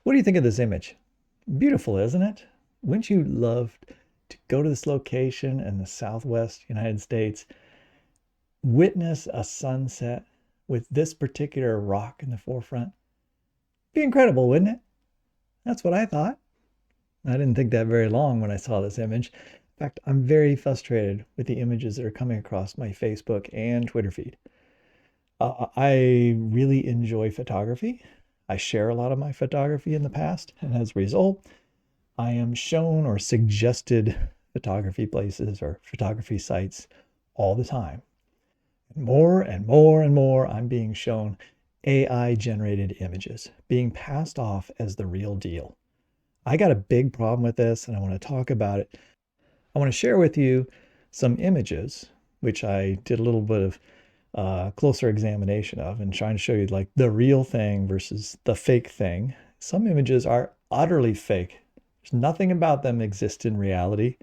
What do you think of this image? Beautiful, isn't it? Wouldn't you love to go to this location in the Southwest United States, witness a sunset with this particular rock in the forefront? Be incredible, wouldn't it? That's what I thought. I didn't think that very long when I saw this image. In fact, I'm very frustrated with the images that are coming across my Facebook and Twitter feed. I really enjoy photography. I share a lot of my photography in the past, and as a result, I am shown or suggested photography places or photography sites all the time. More and more and more, I'm being shown AI generated images being passed off as the real deal. I got a big problem with this and I want to talk about it. I want to share with you some images, which I did a little bit of closer examination of and trying to show you like the real thing versus the fake thing. Some images are utterly fake. There's nothing about them exists in reality.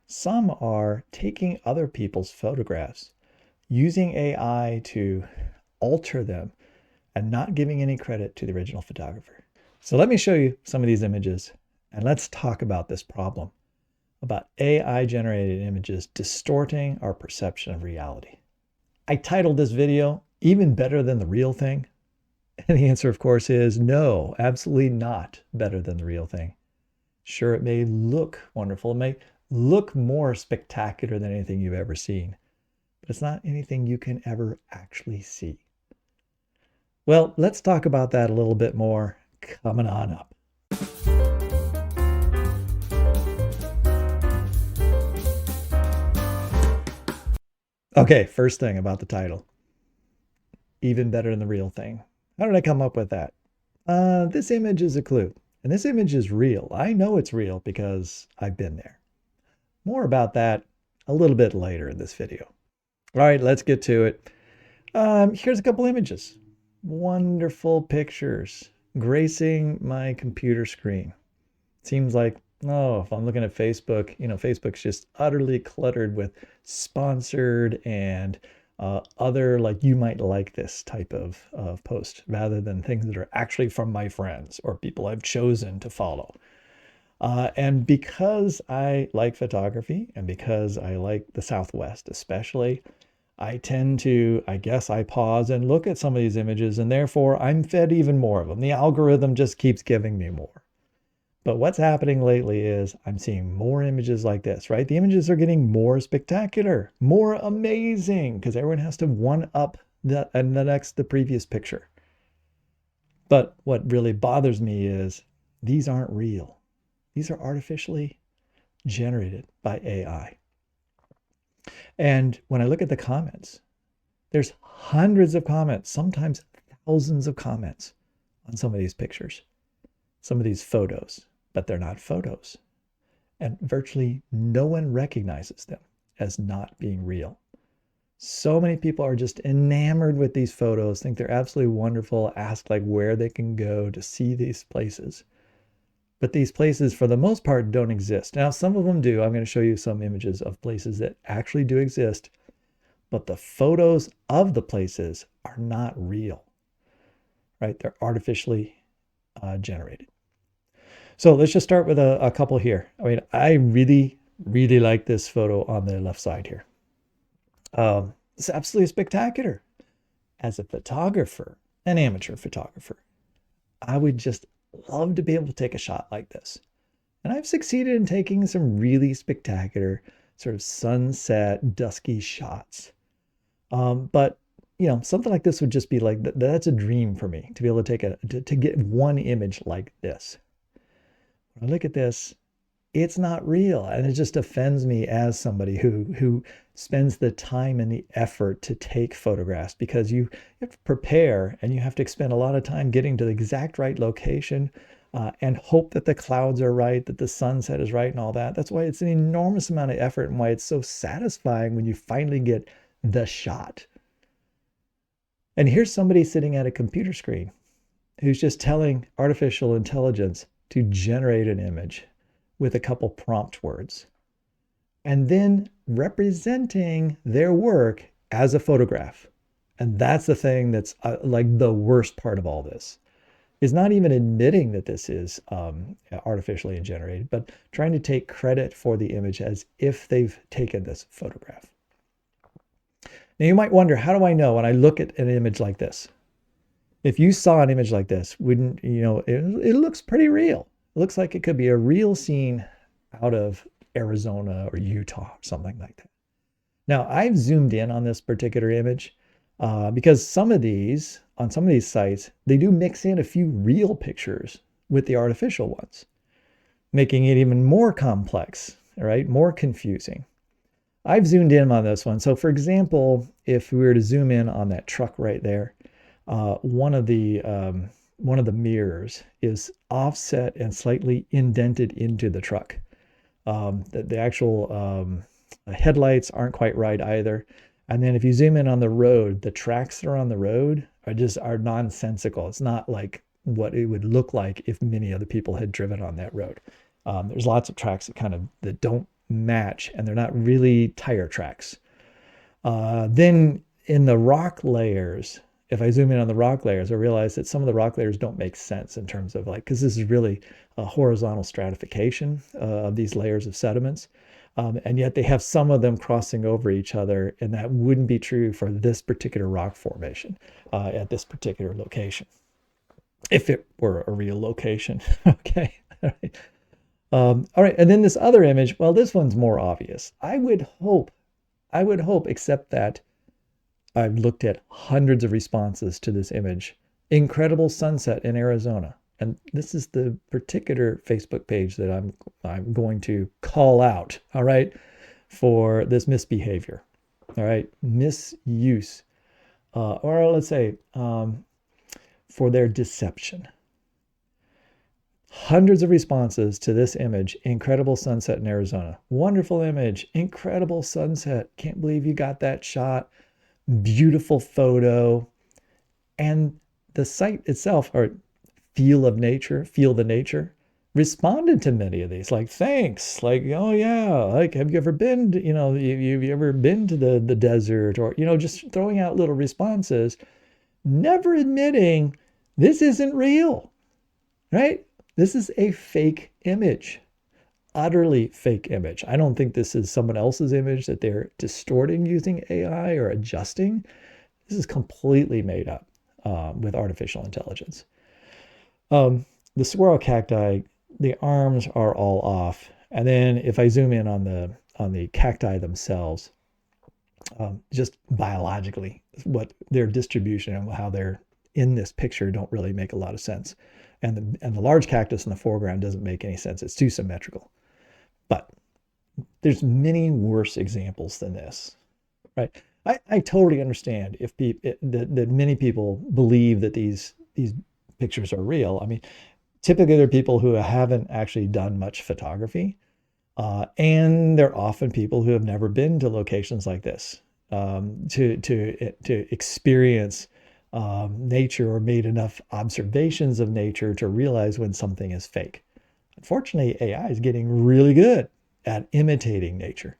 Some are taking other people's photographs, using AI to alter them and not giving any credit to the original photographer. So let me show you some of these images and let's talk about this problem about AI generated images distorting our perception of reality. I titled this video, Even Better Than the Real Thing. And the answer, of course, is no, absolutely not better than the real thing. Sure, it may look wonderful. It may look more spectacular than anything you've ever seen, but it's not anything you can ever actually see. Well, let's talk about that a little bit more coming on up. Okay, first thing about the title, even better than the real thing. How did I come up with that? This image is a clue, and this image is real. I know it's real because I've been there. More about that a little bit later in this video. All right, let's get to it. Here's a couple images. Wonderful pictures gracing my computer screen. Seems like, oh, if I'm looking at Facebook, Facebook's just utterly cluttered with sponsored and other like you might like this type of post rather than things that are actually from my friends or people I've chosen to follow. And because I like photography and because I like the Southwest especially, I tend to, I guess I pause and look at some of these images and therefore I'm fed even more of them. The algorithm just keeps giving me more. But what's happening lately is I'm seeing more images like this, right? The images are getting more spectacular, more amazing, because everyone has to one up the previous picture. But what really bothers me is these aren't real. These are artificially generated by AI. And when I look at the comments, there's hundreds of comments, sometimes thousands of comments on some of these pictures, some of these photos, but they're not photos. And virtually no one recognizes them as not being real. So many people are just enamored with these photos, think they're absolutely wonderful, ask like where they can go to see these places. But these places, for the most part, don't exist. Now, some of them do. I'm going to show you some images of places that actually do exist, but the photos of the places are not real, right? They're artificially generated. So let's just start with a couple here. I mean, I really, really like this photo on the left side here. It's absolutely spectacular. As a photographer, an amateur photographer, I would just love to be able to take a shot like this. And I've succeeded in taking some really spectacular sort of sunset, dusky shots. But something like this would just be like, that's a dream for me to be able to take to get one image like this. When I look at this, it's not real. And it just offends me as somebody who spends the time and the effort to take photographs because you have to prepare and you have to spend a lot of time getting to the exact right location and hope that the clouds are right, that the sunset is right and all that. That's why it's an enormous amount of effort and why it's so satisfying when you finally get the shot. And here's somebody sitting at a computer screen who's just telling artificial intelligence to generate an image with a couple prompt words and then representing their work as a photograph. And that's the thing that's like the worst part of all this. is not even admitting that this is artificially generated, but trying to take credit for the image as if they've taken this photograph. Now you might wonder, how do I know when I look at an image like this? If you saw an image like this, wouldn't you know, it looks pretty real. It looks like it could be a real scene out of Arizona or Utah, or something like that. Now I've zoomed in on this particular image because on some of these sites, they do mix in a few real pictures with the artificial ones, making it even more complex, right? More confusing. I've zoomed in on this one. So for example, if we were to zoom in on that truck right there, one of the mirrors is offset and slightly indented into the truck. The actual headlights aren't quite right either. And then if you zoom in on the road, the tracks that are on the road are nonsensical. It's not like what it would look like if many other people had driven on that road. There's lots of tracks that don't match, and they're not really tire tracks. Then in the rock layers, if I zoom in on the rock layers, I realize that some of the rock layers don't make sense in terms of because this is really a horizontal stratification of these layers of sediments. And yet they have some of them crossing over each other, and that wouldn't be true for this particular rock formation at this particular location, if it were a real location. Okay. All right. And then this other image, well, this one's more obvious. I would hope, except that I've looked at hundreds of responses to this image. Incredible sunset in Arizona. And this is the particular Facebook page that I'm going to call out, all right, for this misbehavior, all right, misuse, or let's say for their deception. Hundreds of responses to this image, incredible sunset in Arizona. Wonderful image, incredible sunset. Can't believe you got that shot. Beautiful photo. And the site itself, or feel the nature, responded to many of these, like, thanks, like, oh yeah, like, have you ever been to, have you ever been to the desert, or just throwing out little responses, never admitting this isn't real, right? This is a fake image, utterly fake image. I don't think this is someone else's image that they're distorting using AI or adjusting. This is completely made up with artificial intelligence. The saguaro cacti, the arms are all off. And then if I zoom in on the cacti themselves, just biologically, what their distribution and how they're in this picture don't really make a lot of sense. And the large cactus in the foreground doesn't make any sense. It's too symmetrical. But there's many worse examples than this, right? I totally understand if that many people believe that these pictures are real. I mean, typically they're people who haven't actually done much photography, and they're often people who have never been to locations like this to experience nature, or made enough observations of nature to realize when something is fake. Unfortunately, AI is getting really good at imitating nature.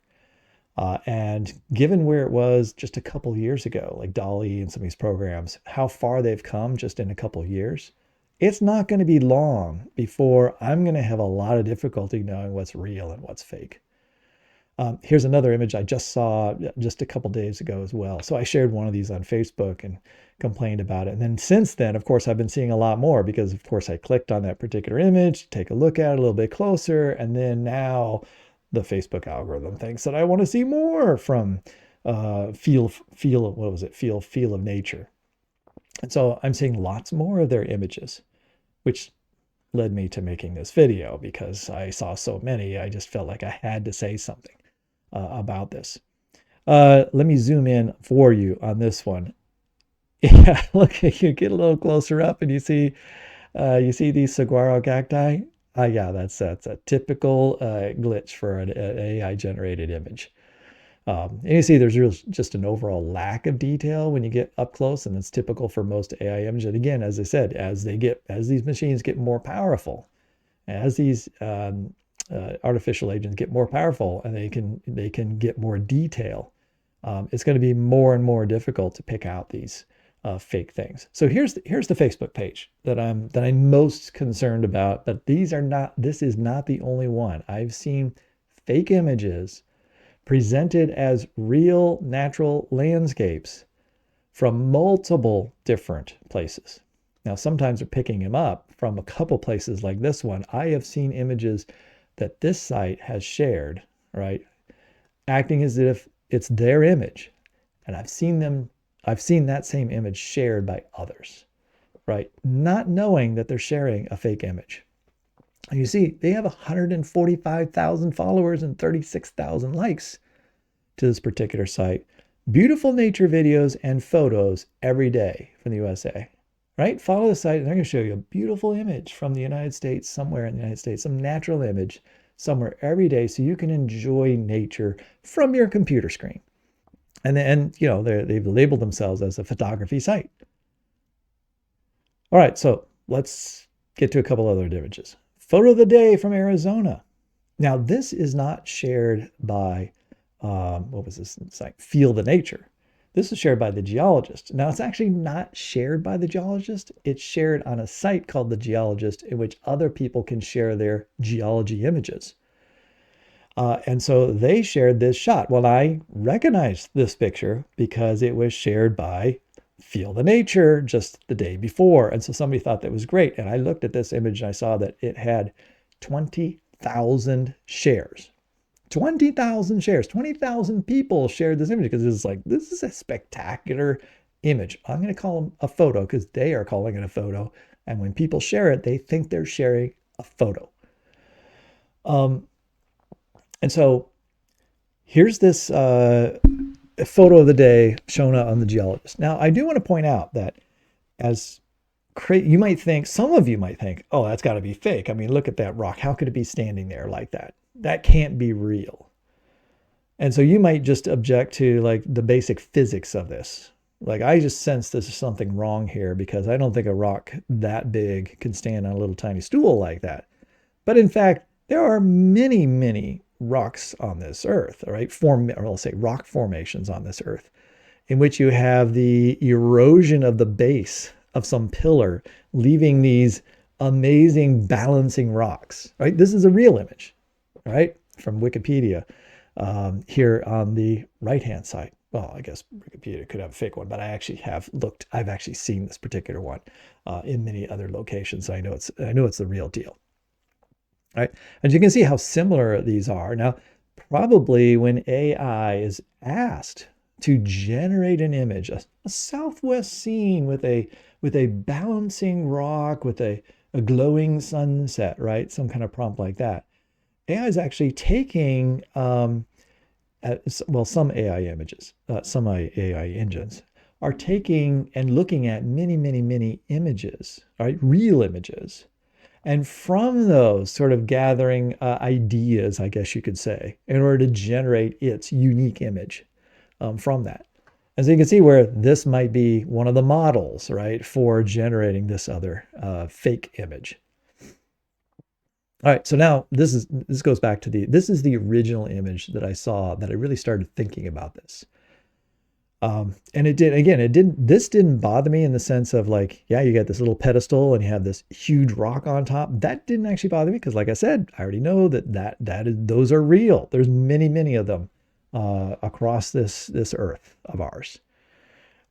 And given where it was just a couple years ago, like Dolly and some of these programs, how far they've come just in a couple of years, it's not going to be long before I'm going to have a lot of difficulty knowing what's real and what's fake. Here's another image I just saw just a couple days ago as well. So I shared one of these on Facebook and complained about it. And then since then, of course, I've been seeing a lot more because, of course, I clicked on that particular image, take a look at it a little bit closer, and then now the Facebook algorithm thinks that I want to see more from feel of nature. And so I'm seeing lots more of their images, which led me to making this video because I saw so many. I just felt like I had to say something about this. Let me zoom in for you on this one. Yeah, look, you get a little closer up and you see these saguaro cacti. Yeah, that's a typical glitch for an AI generated image. And you see there's just an overall lack of detail when you get up close, and it's typical for most AI images. And again, as I said, as these machines get more powerful, as these artificial agents get more powerful, and they can get more detail, it's going to be more and more difficult to pick out these fake things. So here's the Facebook page that I'm most concerned about. But this is not the only one. I've seen fake images presented as real natural landscapes from multiple different places. Now, sometimes they're picking them up from a couple places like this one. I have seen images that this site has shared, right, acting as if it's their image. And I've seen that same image shared by others, right? Not knowing that they're sharing a fake image. And you see, they have 145,000 followers and 36,000 likes to this particular site. Beautiful nature videos and photos every day from the USA, right? Follow the site and they're going to show you a beautiful image from the United States, somewhere in the United States, some natural image somewhere every day so you can enjoy nature from your computer screen. And then, you know, they've labeled themselves as a photography site. All right, so let's get to a couple other images. Photo of the day from Arizona. Now, this is not shared by, what was this site? Feel the Nature. This is shared by the geologist. Now, it's actually not shared by the geologist. It's shared on a site called The Geologist, in which other people can share their geology images. And so they shared this shot. Well, I recognized this picture because it was shared by Feel the Nature just the day before. And so somebody thought that was great. And I looked at this image and I saw that it had 20,000 shares. 20,000 shares. 20,000 people shared this image because it's like, this is a spectacular image. I'm going to call them a photo because they are calling it a photo. And when people share it, they think they're sharing a photo. And so here's this photo of the day shown on The Geologist. Now, I do want to point out that you might think, some of you might think, oh, that's got to be fake. I mean, look at that rock. How could it be standing there like that? That can't be real. And so you might just object to like the basic physics of this. Like, I just sense there's something wrong here because I don't think a rock that big can stand on a little tiny stool like that. But in fact, there are many, many rocks on this earth, right? Or I'll say rock formations on this earth, in which you have the erosion of the base of some pillar, leaving these amazing balancing rocks, right? This is a real image, right? From Wikipedia here on the right-hand side. Well, I guess Wikipedia could have a fake one, but I've actually seen this particular one in many other locations. So I know it's the real deal. Right? And you can see how similar these are. Now, probably when AI is asked to generate an image, a southwest scene with a balancing rock, with a glowing sunset, right? Some kind of prompt like that. AI is actually taking, some AI images, some AI engines are taking and looking at many, many, many images, right? Real images. And from those sort of gathering ideas, I guess you could say, in order to generate its unique image from that. And so you can see where this might be one of the models, right, for generating this other fake image. All right, so now this goes back to this is the original image that I saw that I really started thinking about this. And this didn't bother me in the sense of like, yeah, you got this little pedestal and you have this huge rock on top. That didn't actually bother me because, like I said, I already know those are real. There's many, many of them across this earth of ours.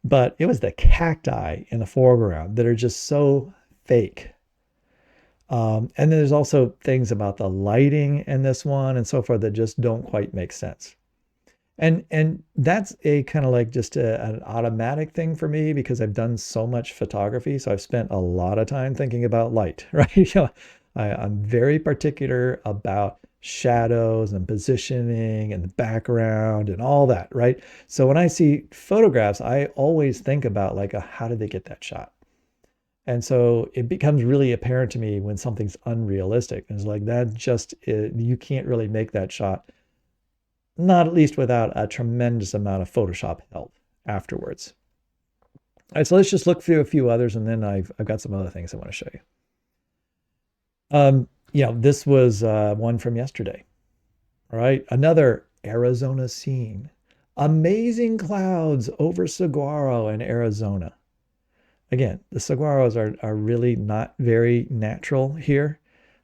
But it was the cacti in the foreground that are just so fake. And then there's also things about the lighting in this one and so forth that just don't quite make sense. And that's a kind of like just an automatic thing for me because I've done so much photography. So I've spent a lot of time thinking about light, right? You know, I'm very particular about shadows and positioning and the background and all that, right? So when I see photographs, I always think about like, how did they get that shot? And so it becomes really apparent to me when something's unrealistic. It's like you can't really make that shot, not at least without a tremendous amount of Photoshop help afterwards. All right, so let's just look through a few others, and then I've got some other things I want to show you. This was one from yesterday. All right, another Arizona scene. Amazing clouds over Saguaro in Arizona. again, the saguaros are really not very natural here.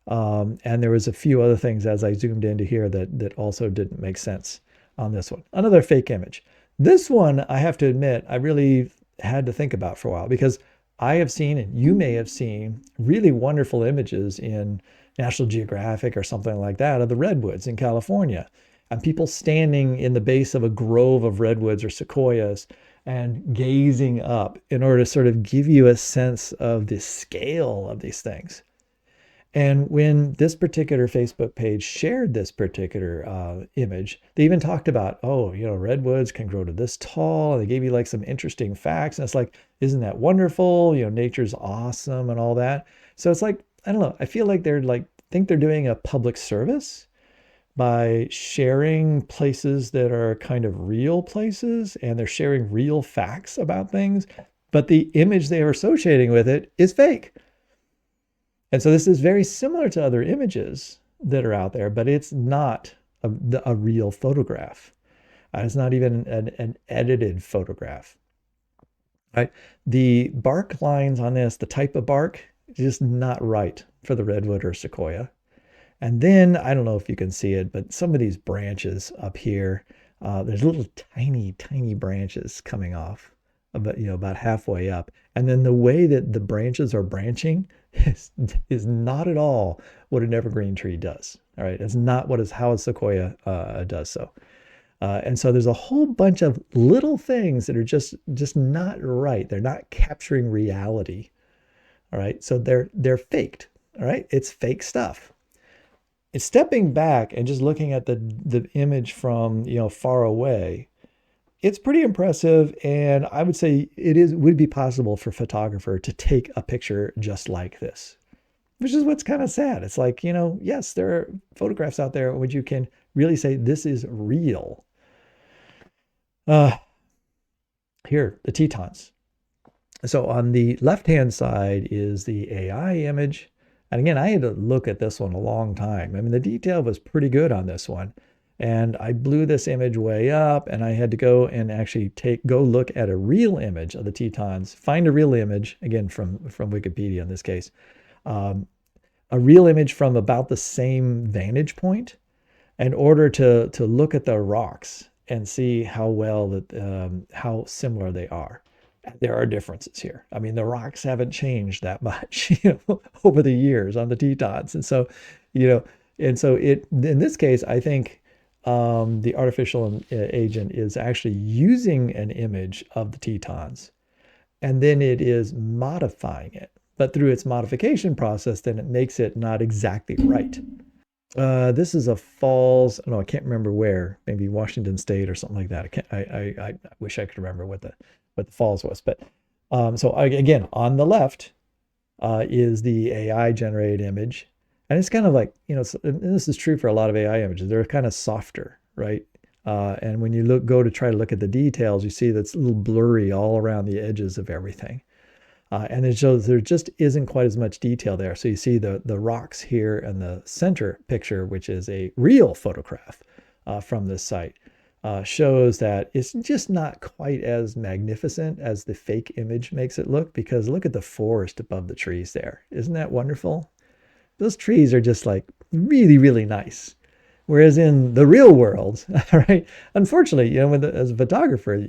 And there was a few other things as I zoomed into here that also didn't make sense on this one. Another fake image. This one, I have to admit, I really had to think about for a while because I have seen, and you may have seen, really wonderful images in National Geographic or something like that of the redwoods in California, and people standing in the base of a grove of redwoods or sequoias and gazing up in order to sort of give you a sense of the scale of these things. And when this particular Facebook page shared this particular image, they even talked about, oh, redwoods can grow to this tall. And they gave you like some interesting facts. And it's like, isn't that wonderful? Nature's awesome and all that. So it's like, I don't know. I feel like think they're doing a public service by sharing places that are kind of real places, and they're sharing real facts about things. But the image they are associating with it is fake. And so this is very similar to other images that are out there, but it's not a real photograph. It's not even an edited photograph. Right? The bark lines on this, the type of bark, is just not right for the redwood or sequoia. And then, I don't know if you can see it, but some of these branches up here, there's little tiny, tiny branches coming off about halfway up. And then the way that the branches are branching is not at all what an evergreen tree does. All right. It's not how a sequoia does so. And so there's a whole bunch of little things that are just not right. They're not capturing reality. All right. So they're faked. All right. It's fake stuff. It's stepping back and just looking at the image from far away. It's pretty impressive, and I would say would be possible for a photographer to take a picture just like this, which is what's kind of sad. It's like, yes, there are photographs out there which you can really say this is real. Here, the Tetons. So on the left-hand side is the AI image. And again, I had to look at this one a long time. I mean, the detail was pretty good on this one. And I blew this image way up, and I had to go and actually go look at a real image of the Tetons, find a real image, again, from Wikipedia in this case, a real image from about the same vantage point in order to look at the rocks and see how similar they are. There are differences here. I mean, the rocks haven't changed that much, over the years on the Tetons. And so, in this case, I think the artificial agent is actually using an image of the Tetons, and then it is modifying it. But through its modification process, then it makes it not exactly right. This is a falls. No, I can't remember where. Maybe Washington State or something like that. I wish I could remember what the falls was. But so again, on the left is the AI generated image, and it's kind of like, and this is true for a lot of AI images. They're kind of softer, right? And when you go to try to look at the details, you see that's a little blurry all around the edges of everything. And it shows there just isn't quite as much detail there. So you see the rocks here in the center picture, which is a real photograph from this site, shows that it's just not quite as magnificent as the fake image makes it look, because look at the forest above the trees there. Isn't that wonderful? Those trees are just like really, really nice. Whereas in the real world, right, unfortunately, as a photographer,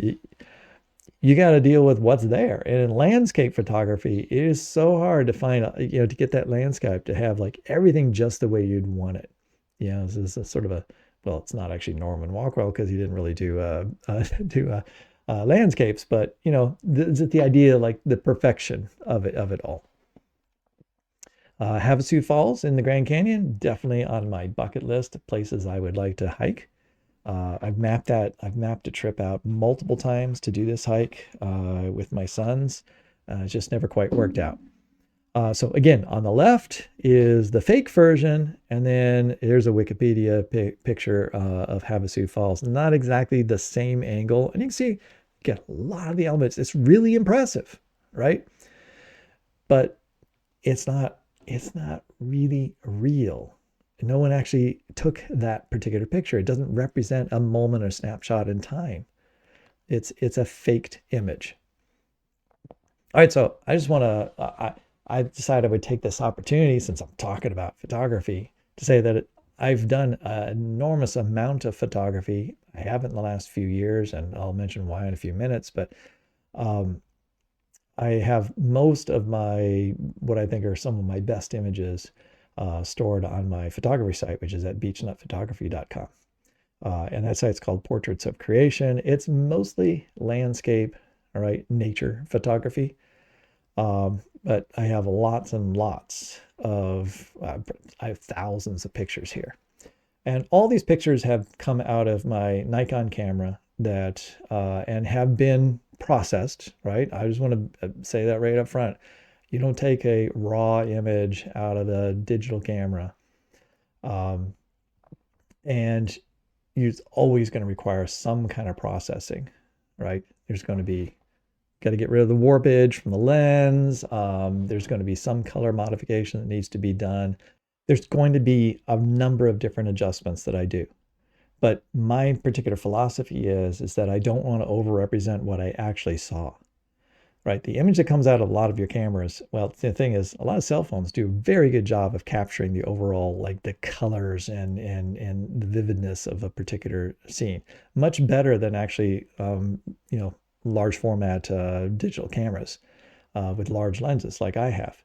you got to deal with what's there. And in landscape photography, it is so hard to find, to get that landscape to have like everything just the way you'd want it. This is a sort of well, it's not actually Norman Rockwell because he didn't really do landscapes, but the idea, like the perfection of it all. Havasu Falls in the Grand Canyon, definitely on my bucket list of places I would like to hike. I've mapped a trip out multiple times to do this hike with my sons. It's just never quite worked out. So again, on the left is the fake version, and then here's a Wikipedia picture of Havasu Falls. Not exactly the same angle, and you can see get a lot of the elements. It's really impressive, right? But it's not really real. No one actually took that particular picture. It doesn't represent a moment or snapshot in time. It's a faked image. All right, so I just want to, I decided I would take this opportunity since I'm talking about photography to say that I've done an enormous amount of photography. I haven't in the last few years, and I'll mention why in a few minutes, but um, I have most of my, what I think are some of my best images stored on my photography site, which is at beachnutphotography.com. And that site's called Portraits of Creation. It's mostly landscape, all right, nature photography. But I have lots and lots of, I have thousands of pictures here. And all these pictures have come out of my Nikon camera that, and have been processed, right? I just want to say that right up front. You don't take a raw image out of the digital camera. Um, and it's always going to require some kind of processing, right? There's going to be, got to get rid of the warpage from the lens. There's going to be some color modification that needs to be done. There's going to be a number of different adjustments that I do. But my particular philosophy is that I don't want to overrepresent what I actually saw, right? The image that comes out of a lot of your cameras, well, the thing is, a lot of cell phones do a very good job of capturing the overall, like the colors and the vividness of a particular scene, much better than actually, you know, large format digital cameras with large lenses like I have.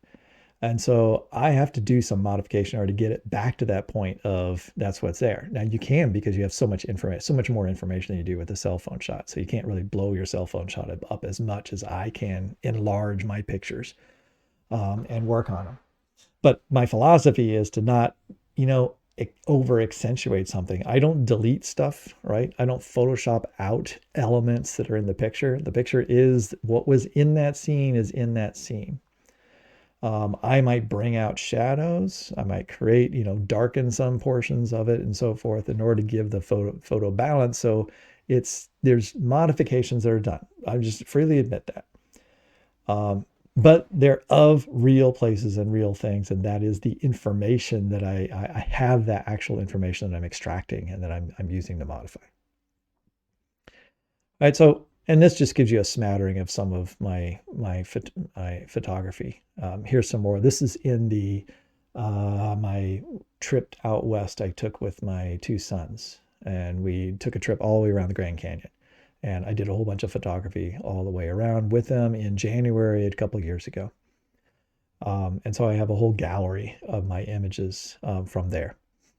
And so I have to do some modification or to get it back to that point of that's what's there. Now you can because you have so much information, so much more information than you do with a cell phone shot. So you can't really blow your cell phone shot up as much as I can enlarge my pictures and work on them. But my philosophy is to not, you know, over accentuate something. I don't delete stuff, right? I don't Photoshop out elements that are in the picture. The picture is what was in that scene is in that scene. I might bring out shadows. I might create, you know, darken some portions of it and so forth in order to give the photo balance. So there's modifications that are done. I just freely admit that. But they're of real places and real things, and that is the information that I have that actual information that I'm extracting and that I'm using to modify. All right, so and this just gives you a smattering of some of my photography. Here's some more. This is in the my trip out west I took with my two sons, and we took a trip all the way around the Grand Canyon. And I did a whole bunch of photography all the way around with them in January a couple of years ago. And so I have a whole gallery of my images from there.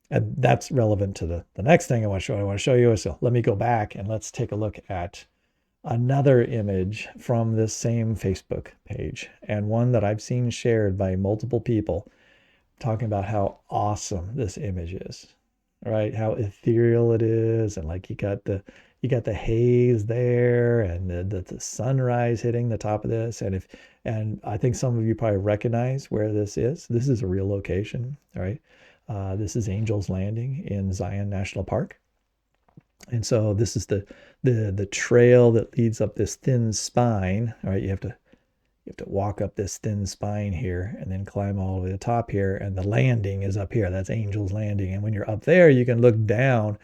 And that's relevant to the next thing I want to show. I want to show you is, so let me go back and let's take a look at another image from this same Facebook page, and one that I've seen shared by multiple people talking about how awesome this image is, right? How ethereal it is, and like you got the haze there, and the sunrise hitting the top of this, and I think some of you probably recognize where this is. This is a real location, all right? This is Angel's Landing in Zion National Park. And so this is the trail that leads up this thin spine. All right, you have to walk up this thin spine here and then climb all the way to the top here. And the landing is up here. That's Angel's Landing. And when you're up there, you can look down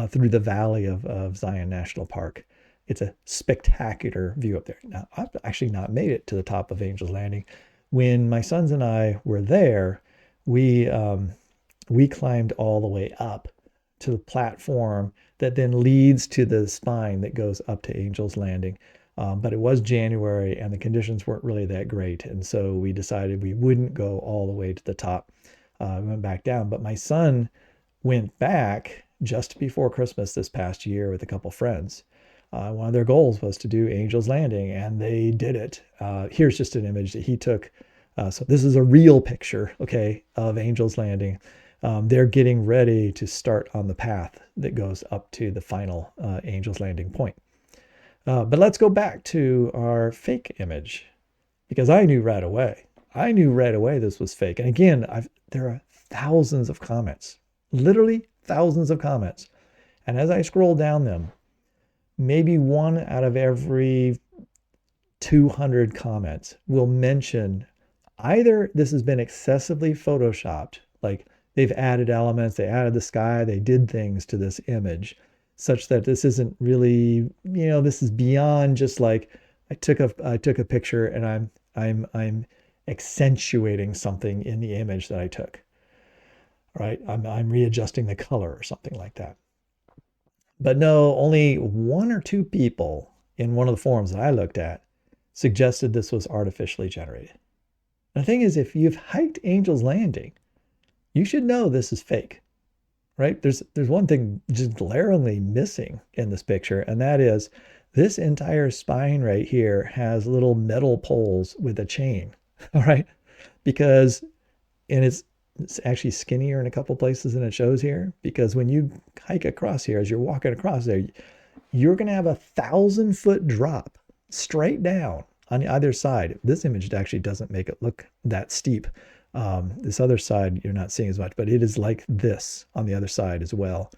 through the valley of Zion National Park. It's a spectacular view up there. Now, I've actually not made it to the top of Angel's Landing. When my sons and I were there, we we climbed all the way up to the platform that then leads to the spine that goes up to Angel's Landing. But it was January and the conditions weren't really that great. And so we decided we wouldn't go all the way to the top. We went back down. But my son went back just before Christmas this past year with a couple friends. One of their goals was to do Angel's Landing, and they did it. Here's just an image that he took. So this is a real picture, okay, of Angel's Landing. They're getting ready to start on the path that goes up to the final Angel's Landing point. But let's go back to our fake image, because I knew right away. I knew right away this was fake. And again, there are thousands of comments, literally thousands of comments. And as I scroll down them, maybe one out of every 200 comments will mention either this has been excessively photoshopped, like they've added elements, they added the sky, they did things to this image such that this isn't really, you know, this is beyond just like I took a picture and I'm accentuating something in the image that I took, right? I'm readjusting the color or something like that. But no, only one or two people in one of the forums that I looked at suggested this was artificially generated. The thing is, if you've hiked Angel's Landing, you should know this is fake, right? There's one thing just glaringly missing in this picture, and that is this entire spine right here has little metal poles with a chain, all right? Because and it's actually skinnier in a couple places than it shows here, because when you hike across here, as you're walking across there, you're going to have 1,000-foot drop straight down on either side. This image actually doesn't make it look that steep. This other side, you're not seeing as much, but it is like this on the other side as well.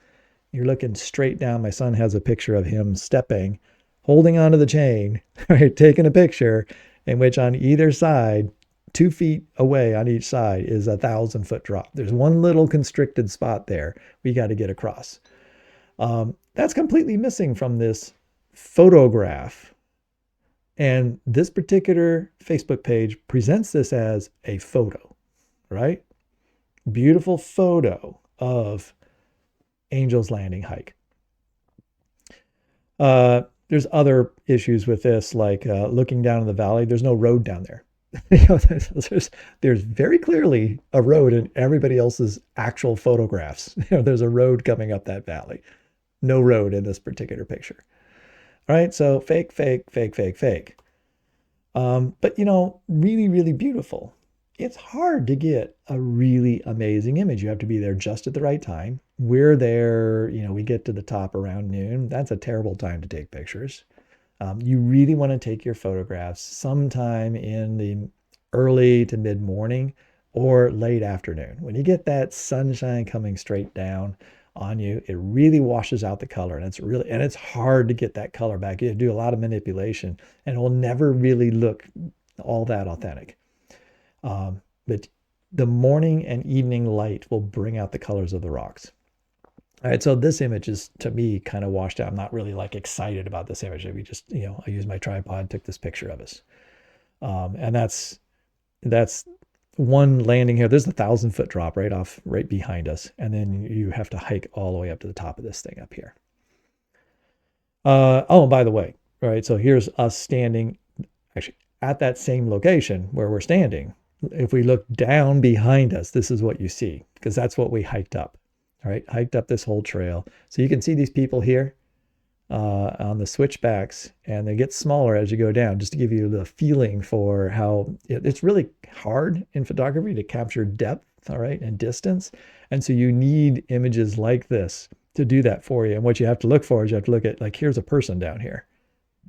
You're looking straight down. My son has a picture of him stepping, holding onto the chain, right, taking a picture in which on either side, 2 feet away on each side is 1,000-foot drop. There's one little constricted spot there we got to get across. That's completely missing from this photograph. And this particular Facebook page presents this as a photo, right? Beautiful photo of Angel's Landing hike. There's other issues with this, like looking down in the valley. There's no road down there. There's very clearly a road in everybody else's actual photographs. There's a road coming up that valley. No road in this particular picture. All right, so fake, fake, fake, fake, fake. But really, really beautiful. It's hard to get a really amazing image. You have to be there just at the right time. We're there, we get to the top around noon. That's a terrible time to take pictures. You really want to take your photographs sometime in the early to mid morning or late afternoon. When you get that sunshine coming straight down on you, it really washes out the color, and it's hard to get that color back. You have to do a lot of manipulation, and it will never really look all that authentic. But the morning and evening light will bring out the colors of the rocks. All right, so this image is, to me, kind of washed out. I'm not really like excited about this image. We just, I used my tripod, took this picture of us. And that's one landing here. There's 1,000-foot drop right behind us. And then you have to hike all the way up to the top of this thing up here. Oh, by the way, all right, so here's us standing actually at that same location where we're standing. If we look down behind us, this is what you see, because that's what we hiked up. All right, hiked up this whole trail. So you can see these people here on the switchbacks, and they get smaller as you go down, just to give you the feeling for how it's really hard in photography to capture depth, all right, and distance. And so you need images like this to do that for you. And what you have to look for is you have to look at, like, here's a person down here.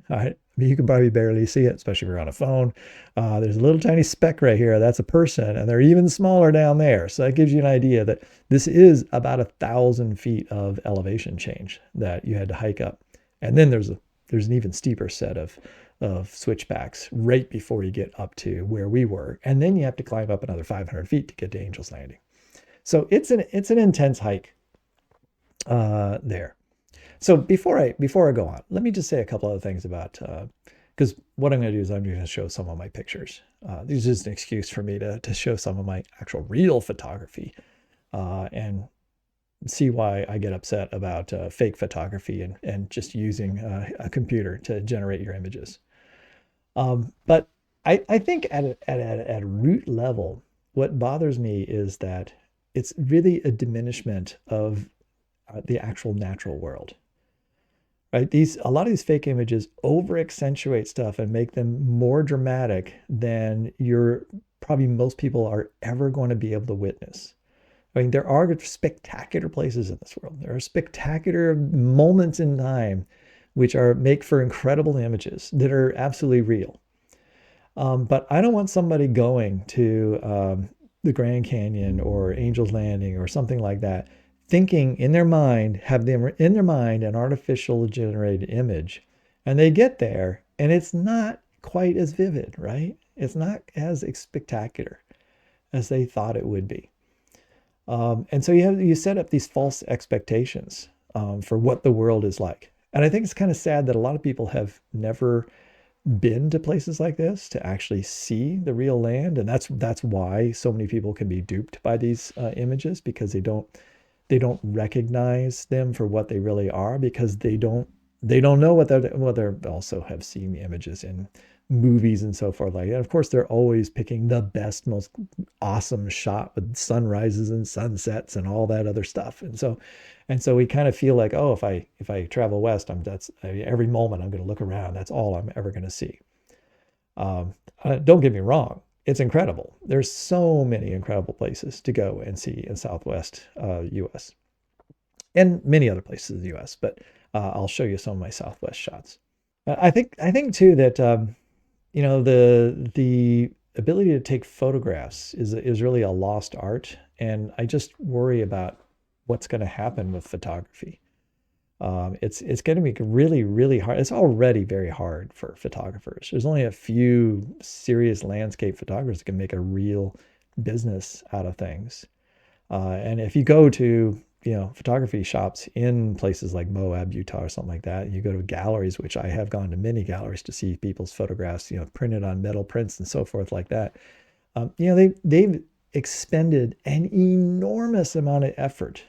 All right. I mean, you can probably barely see it, especially if you're on a phone. There's a little tiny speck right here. That's a person, and they're even smaller down there. So that gives you an idea that this is about 1,000 feet of elevation change that you had to hike up. And then there's an even steeper set of switchbacks right before you get up to where we were. And then you have to climb up another 500 feet to get to Angel's Landing. So it's an intense hike there. So before I go on, let me just say a couple other things about, because what I'm going to do is I'm going to show some of my pictures. This is just an excuse for me to show some of my actual real photography and see why I get upset about fake photography and just using a computer to generate your images. But I think at a root level, what bothers me is that it's really a diminishment of the actual natural world. Right? A lot of these fake images over accentuate stuff and make them more dramatic than probably most people are ever going to be able to witness. I mean, there are spectacular places in this world. There are spectacular moments in time which make for incredible images that are absolutely real. But I don't want somebody going to the Grand Canyon or Angel's Landing or something like that, thinking in their mind, an artificial generated image, and they get there and it's not quite as vivid, right? It's not as spectacular as they thought it would be. And so you set up these false expectations for what the world is like. And I think it's kind of sad that a lot of people have never been to places like this to actually see the real land, and that's why so many people can be duped by these images, because they don't recognize them for what they really are, because they don't know what they're also have seen images in movies and so forth like that. And of course, they're always picking the best, most awesome shot with sunrises and sunsets and all that other stuff. And so we kind of feel like, oh, if I travel west, every moment I'm going to look around. That's all I'm ever going to see. Don't get me wrong. It's incredible. There's so many incredible places to go and see in Southwest US and many other places in the US, but I'll show you some of my Southwest shots. I think too that the ability to take photographs is really a lost art, and I just worry about what's going to happen with photography. It's going to be really, really hard. It's already very hard for photographers. There's only a few serious landscape photographers that can make a real business out of things. And if you go to, photography shops in places like Moab, Utah, or something like that, you go to galleries, which I have gone to many galleries to see people's photographs, printed on metal prints and so forth like that. They've expended an enormous amount of effort,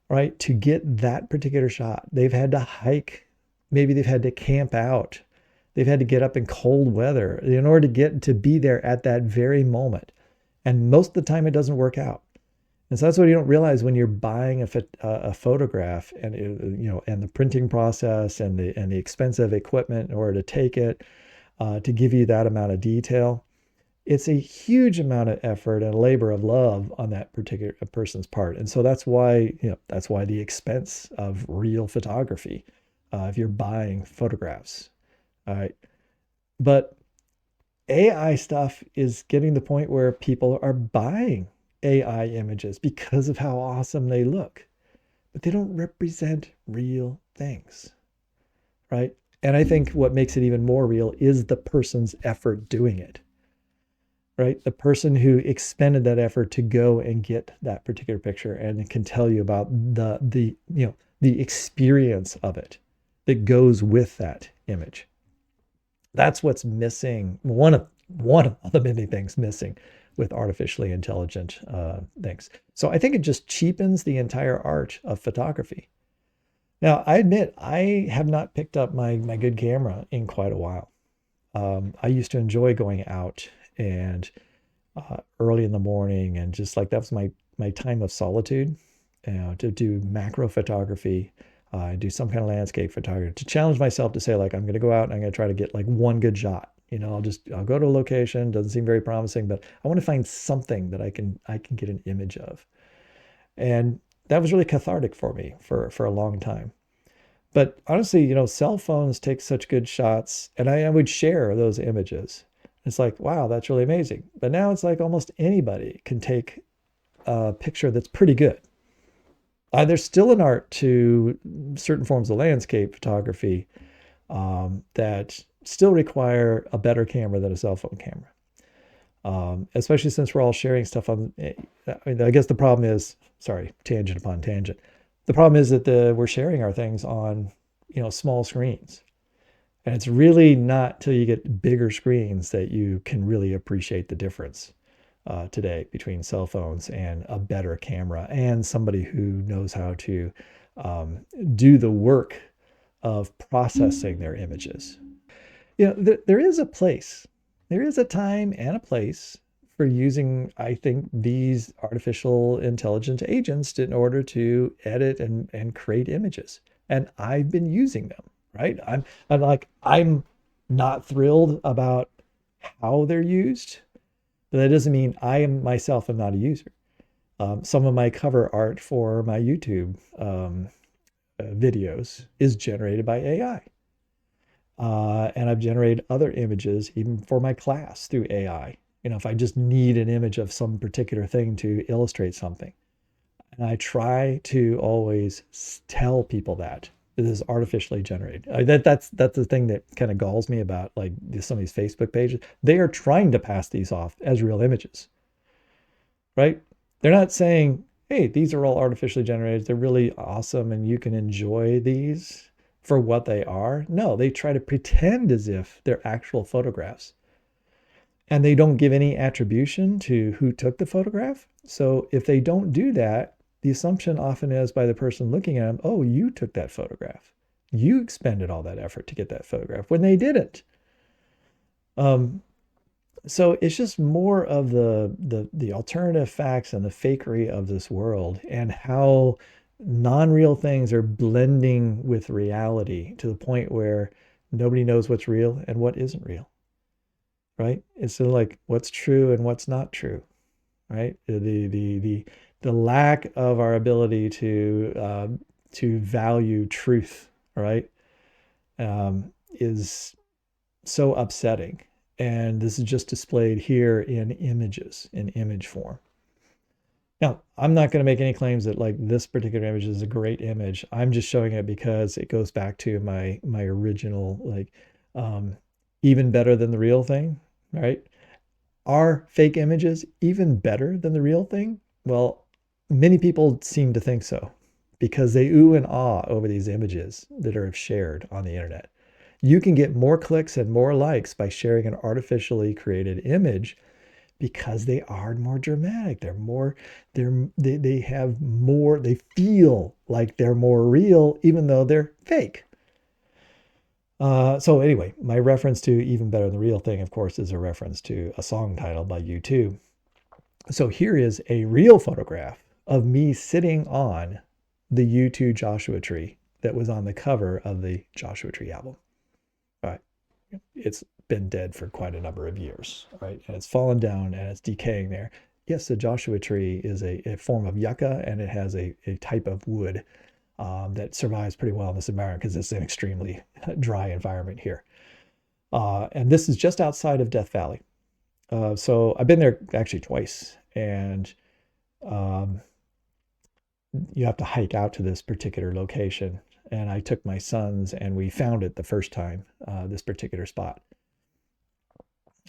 right, to get that particular shot. They've had to hike, maybe they've had to camp out, they've had to get up in cold weather in order to get to be there at that very moment. And most of the time, it doesn't work out. And so that's what you don't realize when you're buying a photograph, and and the printing process and the expensive equipment in order to take it, to give you that amount of detail. It's a huge amount of effort and labor of love on that particular person's part. And so that's why the expense of real photography, if you're buying photographs. All right. But AI stuff is getting to the point where people are buying AI images because of how awesome they look, but they don't represent real things, right? And I think what makes it even more real is the person's effort doing it, right? The person who expended that effort to go and get that particular picture and can tell you about the experience of it that goes with that image. That's what's missing. One of the many things missing with artificially intelligent things. So I think it just cheapens the entire art of photography. Now, I admit I have not picked up my good camera in quite a while. I used to enjoy going out and early in the morning, and just like that was my time of solitude, to do macro photography, do some kind of landscape photography, to challenge myself to say, like, I'm going to go out and I'm going to try to get like one good shot. I'll go to a location, doesn't seem very promising, but I want to find something that I can get an image of. And that was really cathartic for me for a long time. But honestly, cell phones take such good shots, and I would share those images. It's like, wow, that's really amazing. But now it's like almost anybody can take a picture that's pretty good. There's still an art to certain forms of landscape photography that still require a better camera than a cell phone camera. Especially since we're all sharing stuff on. I guess the problem is, sorry, tangent upon tangent. The problem is that we're sharing our things on, small screens, and it's really not till you get bigger screens that you can really appreciate the difference today between cell phones and a better camera and somebody who knows how to do the work of processing their images. There is a place, there is a time and a place for using, I think, these artificial intelligent agents in order to edit and create images. And I've been using them, right? I'm not thrilled about how they're used, but that doesn't mean I am myself am not a user. Some of my cover art for my YouTube videos is generated by AI. And I've generated other images even for my class through AI. If I just need an image of some particular thing to illustrate something. And I try to always tell people that this is artificially generated. That's the thing that kind of galls me about like some of these Facebook pages. They are trying to pass these off as real images, right? They're not saying, hey, these are all artificially generated. They're really awesome and you can enjoy these for what they are. No, they try to pretend as if they're actual photographs. And they don't give any attribution to who took the photograph. So if they don't do that, the assumption often is by the person looking at them, oh, you took that photograph. You expended all that effort to get that photograph when they didn't. Um, so it's just more of the alternative facts and the fakery of this world and how non-real things are blending with reality to the point where nobody knows what's real and what isn't real, right? It's sort of like what's true and what's not true, right? The lack of our ability to value truth, right, is so upsetting. And this is just displayed here in images, in image form. Now, I'm not going to make any claims that like this particular image is a great image. I'm just showing it because it goes back to my original like um, even better than the real thing, right? Are fake images even better than the real thing? Well, many people seem to think so because they ooh and ah over these images that are shared on the internet. You can get more clicks and more likes by sharing an artificially created image because they are more dramatic. They have more, they feel like they're more real, even though they're fake. So anyway, my reference to even better than the real thing, of course, is a reference to a song title by U2. So here is a real photograph of me sitting on the U2 Joshua Tree that was on the cover of the Joshua Tree album. All right. It's been dead for quite a number of years, right? And it's fallen down and it's decaying there. Yes, the Joshua tree is a form of yucca and it has a type of wood that survives pretty well in this environment because it's an extremely dry environment here. And this is just outside of Death Valley. So I've been there actually twice, and um, you have to hike out to this particular location. And I took my sons and we found it the first time, this particular spot.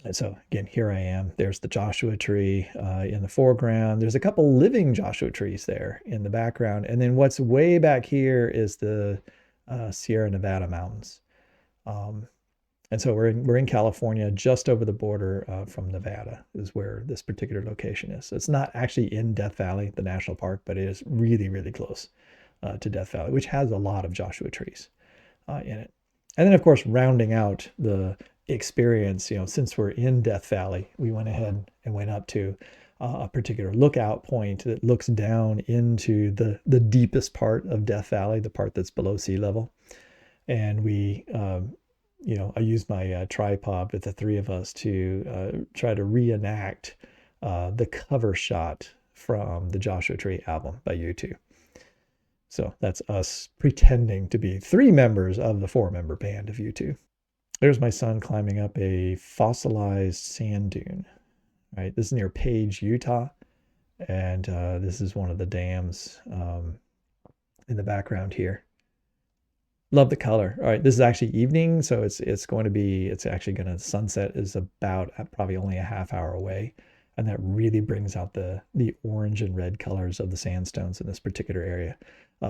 And so again, here I am. There's the Joshua tree in the foreground. There's a couple living Joshua trees there in the background. And then what's way back here is the Sierra Nevada mountains. Um, and so we're in California, just over the border from Nevada is where this particular location is. So it's not actually in Death Valley, the national park, but it is really, really close to Death Valley, which has a lot of Joshua trees in it. And then, of course, rounding out the experience, since we're in Death Valley, we went ahead and went up to a particular lookout point that looks down into the deepest part of Death Valley, the part that's below sea level. And we, I used my tripod with the three of us to try to reenact the cover shot from the Joshua Tree album by U2. So that's us pretending to be three members of the four-member band of U2. There's my son climbing up a fossilized sand dune, right? This is near Page, Utah. And this is one of the dams in the background here. Love the color. All right, this is actually evening, so it's actually going to sunset is about probably only a half hour away, and that really brings out the orange and red colors of the sandstones in this particular area.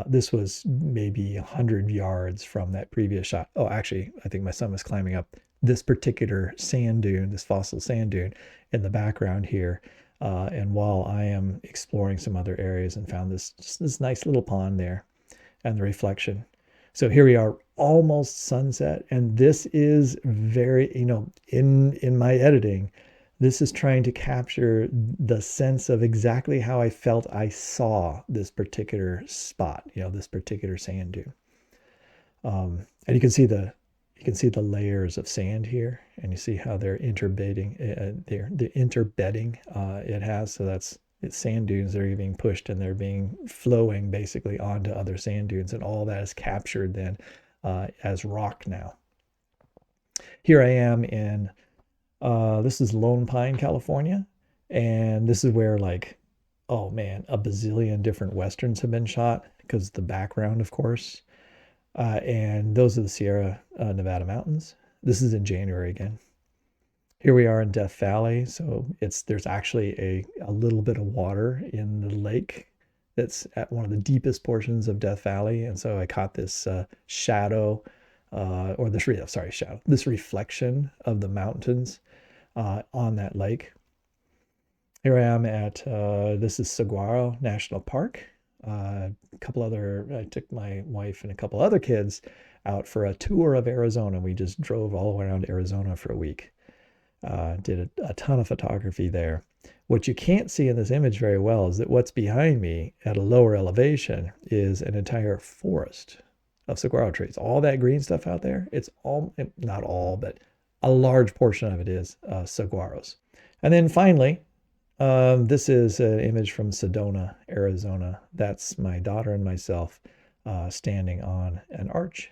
This was maybe 100 yards from that previous shot. Oh, actually, I think my son was climbing up this particular sand dune, this fossil sand dune in the background here. And while I am exploring some other areas and found this nice little pond there and the reflection. So here we are, almost sunset, and this is very, in my editing, this is trying to capture the sense of exactly how I felt I saw this particular spot, this particular sand dune. And you can see the layers of sand here, and you see how they're interbedding, the interbedding it has. So it's sand dunes that are being pushed and they're being flowing basically onto other sand dunes, and all that is captured then as rock now. Here I am in this is Lone Pine, California, and this is where oh man, a bazillion different westerns have been shot because the background, of course. And those are the Sierra Nevada mountains. This is in January again. Here we are in Death Valley, so there's actually a little bit of water in the lake that's at one of the deepest portions of Death Valley. And so I caught this shadow, or this, sorry, shadow, this reflection of the mountains on that lake. Here I am at, this is Saguaro National Park. I took my wife and a couple other kids out for a tour of Arizona. We just drove all around Arizona for a week. Did a ton of photography there. What you can't see in this image very well is that what's behind me at a lower elevation is an entire forest of saguaro trees. All that green stuff out there, it's all, not all, but a large portion of it is saguaros. And then finally, this is an image from Sedona, Arizona. That's my daughter and myself standing on an arch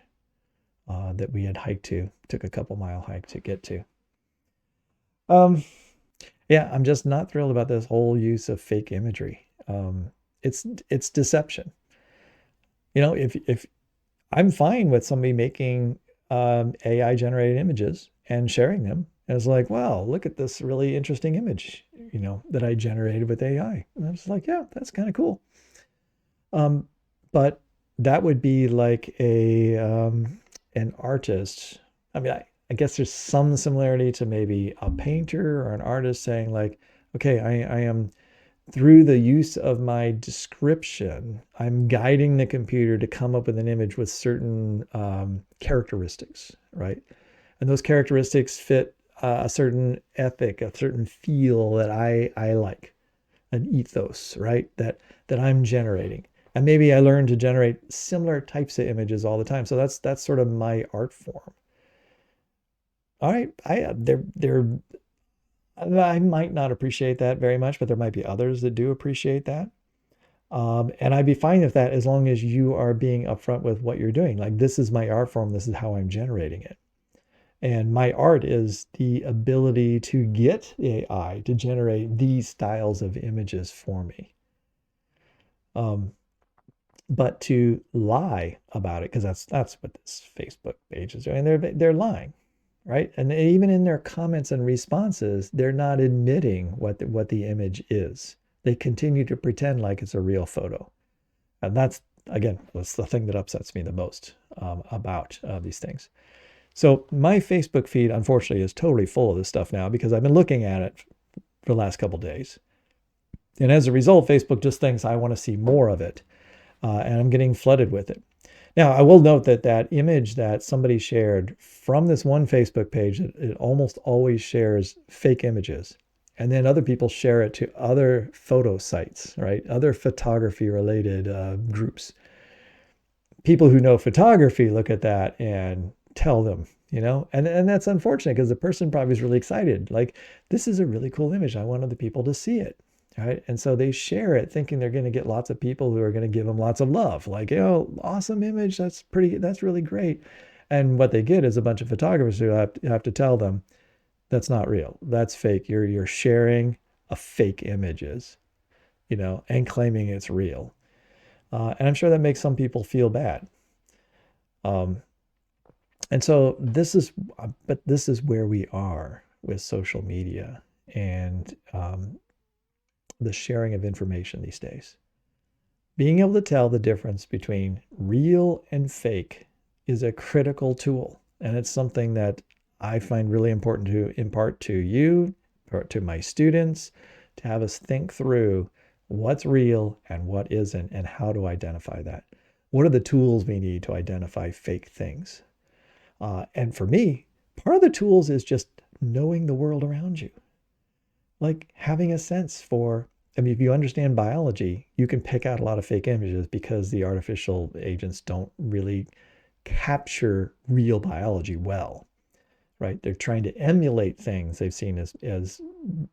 that we had hiked to, took a couple mile hike to get to. Yeah, I'm just not thrilled about this whole use of fake imagery. It's deception. You know, if I'm fine with somebody making AI generated images and sharing them, and it's like, wow, look at this really interesting image, you know, that I generated with AI. And I was like, yeah, that's kind of cool. But that would be like an artist. I mean, I guess there's some similarity to maybe a painter or an artist saying like, okay, I am, through the use of my description, I'm guiding the computer to come up with an image with certain characteristics, right? And those characteristics fit a certain ethic, a certain feel that I like, an ethos, right? That I'm generating. And maybe I learn to generate similar types of images all the time. So that's sort of my art form. All right, I might not appreciate that very much, but there might be others that do appreciate that. And I'd be fine with that as long as you are being upfront with what you're doing. Like, this is my art form, this is how I'm generating it. And my art is the ability to get AI to generate these styles of images for me. But to lie about it, because that's what this Facebook page is doing. They're lying, right? And even in their comments and responses, they're not admitting what the image is. They continue to pretend like it's a real photo. And that's, again, that's the thing that upsets me the most about these things. So my Facebook feed, unfortunately, is totally full of this stuff now because I've been looking at it for the last couple of days. And as a result, Facebook just thinks I want to see more of it. And I'm getting flooded with it. Now, I will note that that image that somebody shared from this one Facebook page, it almost always shares fake images. And then other people share it to other photo sites, right? Other photography related groups. People who know photography look at that and tell them, you know, and that's unfortunate because the person probably is really excited. Like, this is a really cool image. I want other people to see it. Right. And so they share it thinking they're going to get lots of people who are going to give them lots of love. Like, oh, awesome image. That's really great. And what they get is a bunch of photographers who have to tell them that's not real. That's fake. You're sharing a fake images, you know, and claiming it's real. And I'm sure that makes some people feel bad. And so this is where we are with social media and the sharing of information these days. Being able to tell the difference between real and fake is a critical tool. And it's something that I find really important to impart to you, or to my students, to have us think through what's real and what isn't, and how to identify that. What are the tools we need to identify fake things? And for me, part of the tools is just knowing the world around you. Like having a sense for, I mean, if you understand biology, you can pick out a lot of fake images because the artificial agents don't really capture real biology well, right? They're trying to emulate things they've seen as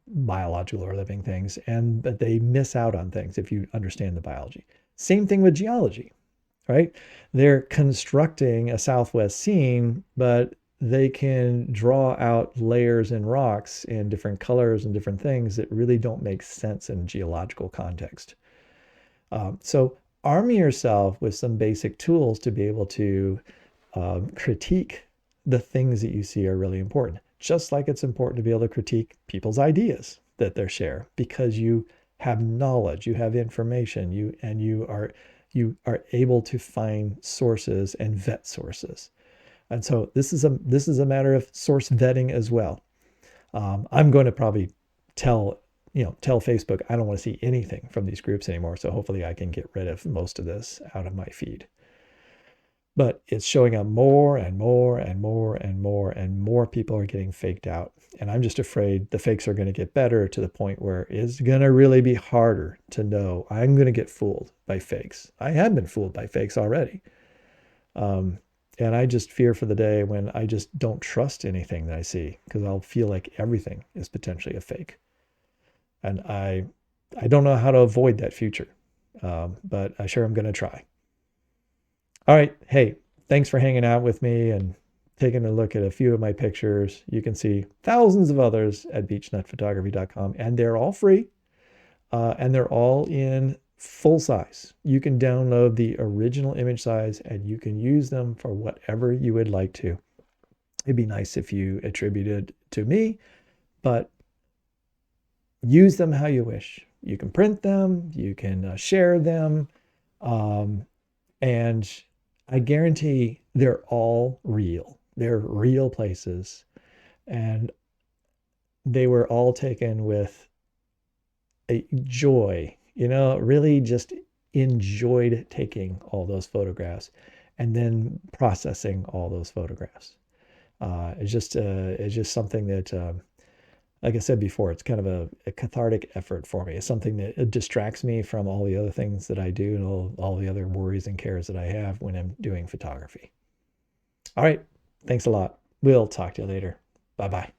biological or living things, but they miss out on things if you understand the biology. Same thing with geology, right? They're constructing a Southwest scene, but they can draw out layers in rocks in different colors and different things that really don't make sense in geological context. So arm yourself with some basic tools to be able to critique the things that you see are really important. Just like it's important to be able to critique people's ideas that they share, because you have knowledge, you have information, you are able to find sources and vet sources. And so this is a matter of source vetting as well. I'm going to probably tell Facebook I don't want to see anything from these groups anymore. So hopefully I can get rid of most of this out of my feed. But it's showing up more and more and more and more and more people are getting faked out. And I'm just afraid the fakes are going to get better to the point where it's going to really be harder to know. I'm going to get fooled by fakes. I have been fooled by fakes already. Um, and I just fear for the day when I just don't trust anything that I see because I'll feel like everything is potentially a fake. And I don't know how to avoid that future, but I sure am going to try. All right. Hey, thanks for hanging out with me and taking a look at a few of my pictures. You can see thousands of others at beachnutphotography.com, and they're all free and they're all in full size. You can download the original image size and you can use them for whatever you would like to. It'd be nice if you attributed to me, but use them how you wish. You can print them, you can share them, um, and I guarantee they're all real. They're real places, and they were all taken with a joy, really just enjoyed taking all those photographs and then processing all those photographs. It's just something that, like I said before, it's kind of a cathartic effort for me. It's something that it distracts me from all the other things that I do and all the other worries and cares that I have when I'm doing photography. All right. Thanks a lot. We'll talk to you later. Bye bye.